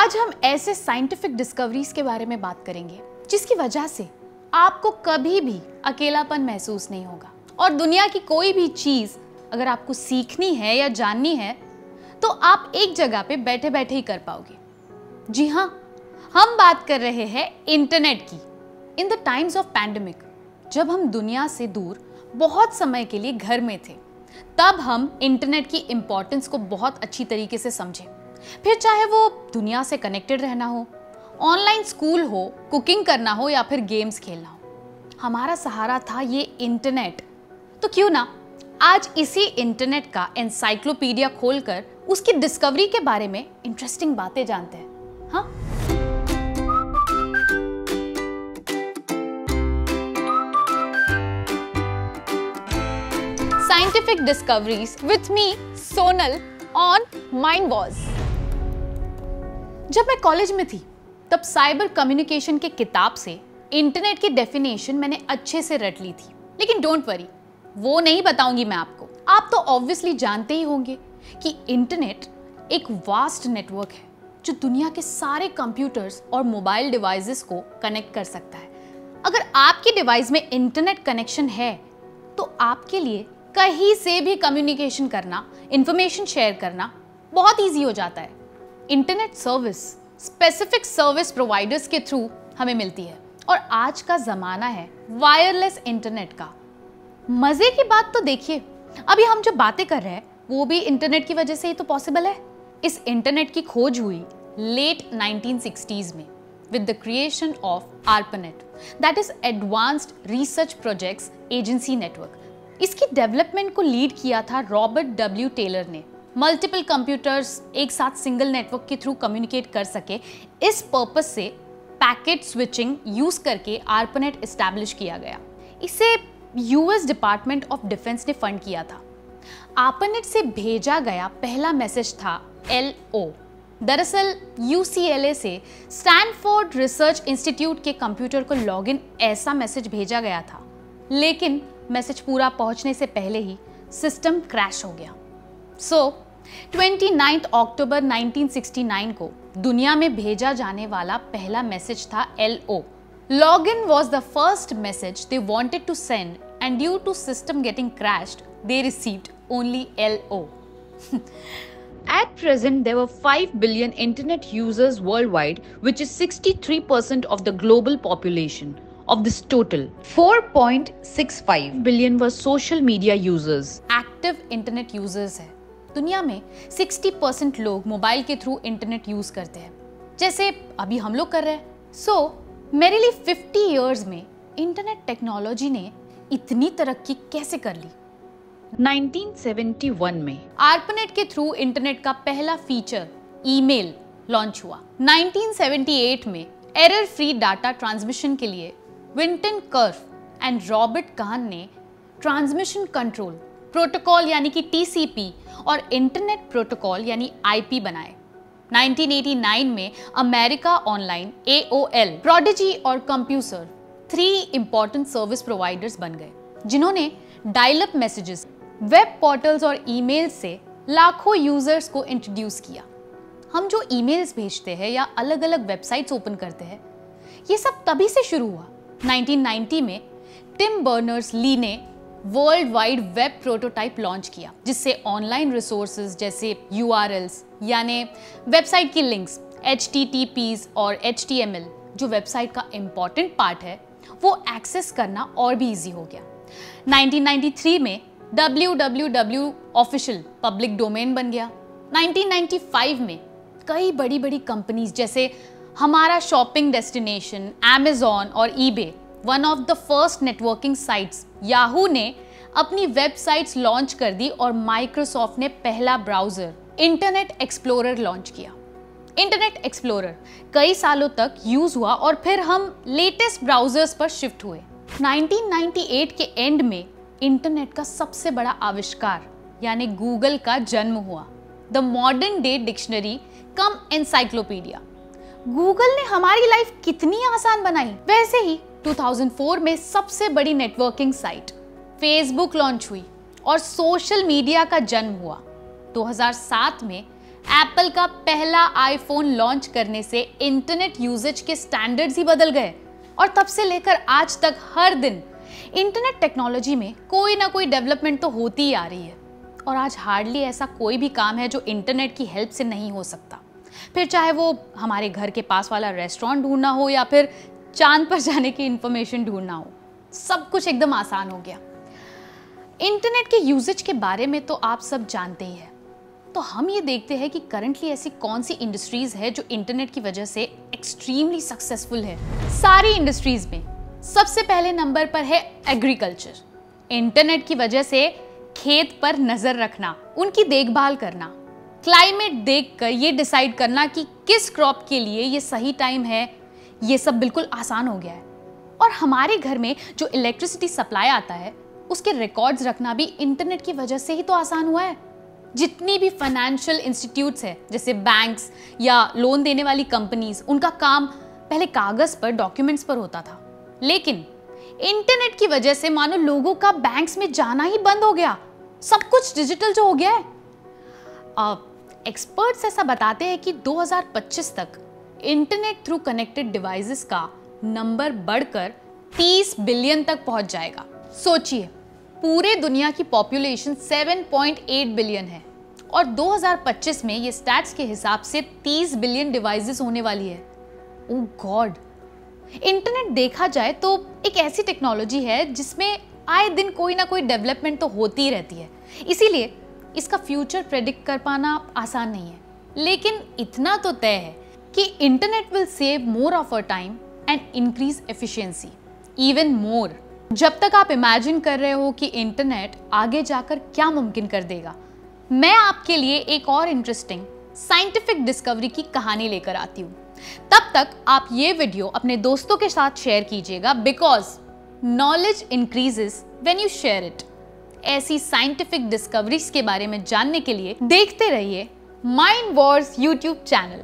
आज हम ऐसे साइंटिफिक डिस्कवरीज के बारे में बात करेंगे जिसकी वजह से आपको कभी भी अकेलापन महसूस नहीं होगा और दुनिया की कोई भी चीज अगर आपको सीखनी है या जाननी है तो आप एक जगह पे बैठे बैठे ही कर पाओगे। जी हाँ, हम बात कर रहे हैं इंटरनेट की। In the times of pandemic, जब हम दुनिया से दूर बहुत समय के लिए घर में थे, तब हम इंटरनेट की इम्पोर्टेंस को बहुत अच्छी तरीके से समझे। फिर चाहे वो दुनिया से कनेक्टेड रहना हो, ऑनलाइन स्कूल हो, कुकिंग करना हो या फिर गेम्स खेलना हो, हमारा सहारा था ये इंटरनेट। तो क्यों ना आज इसी इंटरनेट का एनसाइक्लोपीडिया खोलकर उसकी डिस्कवरी के बारे में इंटरेस्टिंग बातें जानते हैं। हाँ, scientific discoveries with me Sonal on Mindwaves. जब मैं कॉलेज में थी तब साइबर कम्युनिकेशन के किताब से इंटरनेट की डेफिनेशन मैंने अच्छे से रट ली थी, लेकिन डोंट वरी, वो नहीं बताऊंगी मैं आपको। आप तो ऑब्वियसली जानते ही होंगे कि इंटरनेट एक वास्ट नेटवर्क है जो दुनिया के सारे कंप्यूटर्स और मोबाइल डिवाइसेस को कनेक्ट कर सकता है। अगर आपकी डिवाइस में इंटरनेट कनेक्शन है तो आपके लिए कहीं से भी कम्युनिकेशन करना, इंफॉर्मेशन शेयर करना बहुत ईजी हो जाता है। Internet service specific service providers के थ्रू हमें मिलती है और आज का जमाना है वायरलेस इंटरनेट का। मजे की बात तो देखिए, अभी हम जो बातें कर रहे हैं वो भी इंटरनेट की वजह से ही तो पॉसिबल है। इस इंटरनेट की खोज हुई लेट 1960s में with the creation of ARPANET, that is advanced research projects agency network. इसकी डेवलपमेंट को लीड किया था रॉबर्ट डब्ल्यू टेलर ने। मल्टीपल कंप्यूटर्स एक साथ सिंगल नेटवर्क के थ्रू कम्युनिकेट कर सके, इस पर्पस से पैकेट स्विचिंग यूज करके ARPANET एस्टैब्लिश किया गया। इसे यूएस डिपार्टमेंट ऑफ डिफेंस ने फंड किया था। ARPANET से भेजा गया पहला मैसेज था LO। दरअसल UCLA से स्टैनफोर्ड रिसर्च इंस्टीट्यूट के कंप्यूटर को लॉगिन ऐसा मैसेज भेजा गया था, लेकिन मैसेज पूरा पहुंचने से पहले ही सिस्टम क्रैश हो गया। सो 29 अक्टूबर 1969 को दुनिया में भेजा जाने वाला पहला मैसेज था LO। Login was the first message they wanted to send, and due to system getting crashed, they received only LO. At present, there were 5 billion internet users worldwide, which is 63% of the global population. Of this total, 4.65 billion were social media users. Active internet users है। दुनिया में 60% लोग mobile के through internet use करते हैं, जैसे अभी हम लोग कर रहे हैं। सो मेरे 50 इयर्स में इंटरनेट टेक्नोलॉजी ने इतनी तरक्की कैसे कर ली? 1971 में ARPANET के थ्रू इंटरनेट का पहला फीचर ईमेल लॉन्च हुआ। 1978 में एरर फ्री डाटा ट्रांसमिशन के लिए विंटन कर्फ एंड रॉबर्ट काहन ने ट्रांसमिशन कंट्रोल प्रोटोकॉल यानी कि TCP और इंटरनेट प्रोटोकॉल यानी IP बनाए। 1989 में अमेरिका ऑनलाइन AOL, प्रोडिजी और कंप्यूसर 3 इंपॉर्टेंट सर्विस प्रोवाइडर्स बन गए, जिन्होंने dial up messages, web portals और ईमेल से लाखों यूजर्स को इंट्रोड्यूस किया। हम जो ईमेल्स भेजते हैं या अलग अलग वेबसाइट्स ओपन करते हैं, ये सब तभी से शुरू हुआ। 1990 में टिम बर्नर्स-ली ने world wide web prototype launch किया, जिससे ऑनलाइन रिसोर्सेज जैसे URLs यानी वेबसाइट की लिंक्स, HTTPs और HTML जो वेबसाइट का इंपॉर्टेंट पार्ट है, वो एक्सेस करना और भी इजी हो गया। 1993 में www ऑफिशियल पब्लिक डोमेन बन गया। 1995 में कई बड़ी बड़ी कंपनीज जैसे हमारा शॉपिंग डेस्टिनेशन Amazon और eBay, one of the first networking sites Yahoo ने अपनी वेबसाइट्स लॉन्च कर दी और माइक्रोसॉफ्ट ने पहला ब्राउजर इंटरनेट एक्सप्लोरर लॉन्च किया। इंटरनेट एक्सप्लोरर कई सालों तक यूज हुआ और फिर हम लेटेस्ट ब्राउजर्स पर शिफ्ट हुए। 1998 के एंड में इंटरनेट का सबसे बड़ा आविष्कार यानी गूगल का जन्म हुआ। The modern day dictionary come encyclopedia. Google ने हमारी लाइफ कितनी आसान बनाई। वैसे ही 2004 में सबसे बड़ी नेटवर्किंग साइट फेसबुक लॉन्च हुई और सोशल मीडिया का जन्म हुआ। 2007 में एप्पल का पहला आईफोन लॉन्च करने से इंटरनेट यूजेज के स्टैंडर्ड्स ही बदल गए और तब से लेकर आज तक हर दिन इंटरनेट टेक्नोलॉजी में कोई ना कोई डेवलपमेंट तो होती ही आ रही है। और आज हार्डली ऐसा कोई भी काम है जो इंटरनेट की हेल्प से नहीं हो सकता, फिर चाहे वो हमारे घर के पास वाला रेस्टोरेंट ढूंढना हो या फिर चांद पर जाने की इंफॉर्मेशन ढूंढना हो, सब कुछ एकदम आसान हो गया। इंटरनेट के यूजेज के बारे में तो आप सब जानते ही हैं, तो हम ये देखते हैं कि करंटली ऐसी कौन सी इंडस्ट्रीज है जो इंटरनेट की वजह से एक्सट्रीमली सक्सेसफुल है। सारी इंडस्ट्रीज में सबसे पहले नंबर पर है एग्रीकल्चर। इंटरनेट की वजह से खेत पर नजर रखना, उनकी देखभाल करना, क्लाइमेट देखकर ये डिसाइड करना कि किस क्रॉप के लिए ये सही टाइम है, ये सब बिल्कुल आसान हो गया है। और हमारे घर में जो इलेक्ट्रिसिटी सप्लाई आता है उसके रिकॉर्ड्स रखना भी इंटरनेट की वजह से ही तो आसान हुआ है। जितनी भी फाइनेंशियल इंस्टीट्यूट्स है जैसे बैंक्स या लोन देने वाली कंपनीज, उनका काम पहले कागज पर डॉक्यूमेंट्स पर होता था, लेकिन इंटरनेट की वजह से मानो लोगों का बैंक्स में जाना ही बंद हो गया, सब कुछ डिजिटल जो हो गया है। एक्सपर्ट्स ऐसा बताते हैं कि 2025 तक इंटरनेट थ्रू कनेक्टेड डिवाइसेस का नंबर बढ़कर 30 बिलियन तक पहुंच जाएगा। सोचिए, पूरे दुनिया की पॉपुलेशन 7.8 बिलियन है और 2025 में ये स्टैट्स के हिसाब से 30 बिलियन डिवाइसेस होने वाली है। ओह गॉड! इंटरनेट देखा जाए तो एक ऐसी टेक्नोलॉजी है जिसमें आए दिन कोई ना कोई डेवलपमेंट तो होती ही रहती है, इसीलिए इसका फ्यूचर प्रेडिक्ट कर पाना आसान नहीं है। लेकिन इतना तो तय है कि internet will save more of our time and increase efficiency even more. जब तक आप इमेजिन कर रहे हो कि इंटरनेट आगे जाकर क्या मुमकिन कर देगा, मैं आपके लिए एक और इंटरेस्टिंग साइंटिफिक डिस्कवरी की कहानी लेकर आती हूँ। तब तक आप ये वीडियो अपने दोस्तों के साथ शेयर कीजिएगा, because knowledge increases when you share it. ऐसी साइंटिफिक डिस्कवरीज के बारे में जानने के लिए देखते रहिए माइंड वॉर्स यूट्यूब चैनल।